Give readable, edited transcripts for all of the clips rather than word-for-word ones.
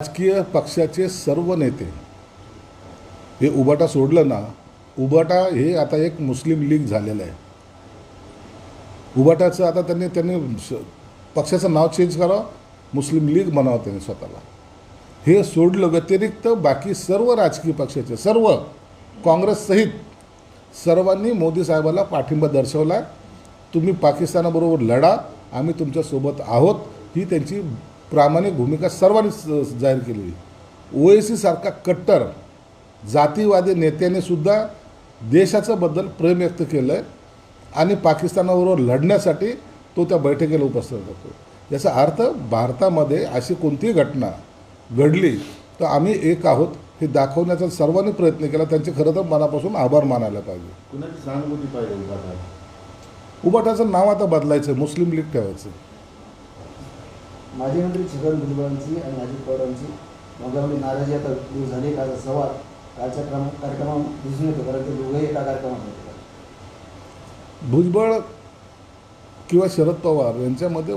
राजकीय पक्षाचे सर्व नेते हे उबाटा सोडलं ना, उबाटा हे आता एक मुस्लिम लीग झालेलं आहे. उबाटाचं आता त्यांनी पक्षाचं नाव चेंज करावं, मुस्लिम लीग बनावं त्यांनी स्वतःला. हे सोडलं व्यतिरिक्त बाकी सर्व राजकीय पक्षाचे सर्व काँग्रेससहित सर्वांनी मोदी साहेबांना पाठिंबा दर्शवला. तुम्ही पाकिस्तानाबरोबर लढा, आम्ही तुमच्यासोबत आहोत, ही त्यांची प्रामाणिक भूमिका सर्वांनी जाहीर केली. ओएसी सारखा कट्टर जातीवादी नेत्याने सुद्धा देशाचं बद्दल प्रेम व्यक्त केलं आहे आणि पाकिस्तानाबरोबर लढण्यासाठी तो त्या बैठकीला उपस्थित होतो. याचा अर्थ भारतामध्ये अशी कोणतीही घटना घडली तर आम्ही एक आहोत हे दाखवण्याचा सर्वांनी प्रयत्न केला. त्यांचे खरं तर मनापासून आभार मानायला पाहिजे. कुणाची सहानुभूती पाहिजे उबाटाचं नाव आता बदलायचं, मुस्लिम लीग ठेवायचं. माजी मंत्री छगन भुजबळांची आणि अजित पवारांची मगावली नाराजी आता दूर झाली. कालचा संवाद कालच्या कार्यक्रमात दिसून येतो, कारण ते दोघंही एका कार्यक्रमात होते. भुजबळ किंवा शरद पवार यांच्यामध्ये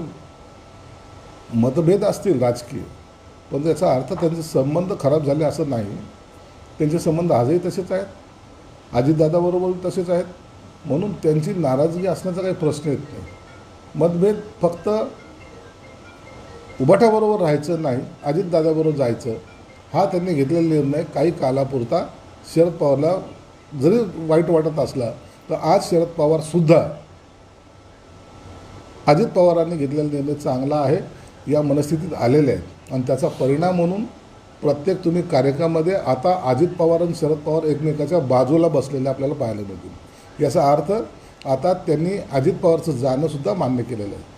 मतभेद असतील राजकीय, पण याचा अर्थ त्यांचे संबंध खराब झाले असं नाही. त्यांचे संबंध आजही तसेच आहेत, अजितदादाबरोबर तसेच आहेत. म्हणून त्यांची नाराजगी असण्याचा काही प्रश्न येत नाही. मतभेद फक्त उबाटाबरोबर राहायचं नाही, अजितदादाबरोबर जायचं, हा त्यांनी घेतलेला निर्णय काही कालापुरता शरद पवारला जरी वाईट वाटत असला तर आज शरद पवारसुद्धा अजित पवारांनी घेतलेला निर्णय चांगला आहे या मनस्थितीत आलेले आहेत. आणि त्याचा परिणाम म्हणून प्रत्येक तुम्ही कार्यक्रमामध्ये आता अजित पवार आणि शरद पवार एकमेकाच्या बाजूला बसलेले आपल्याला पाहायला मिळतील. याचा अर्थ आता त्यांनी अजित पवारचं जाणंसुद्धा मान्य केलेलं आहे.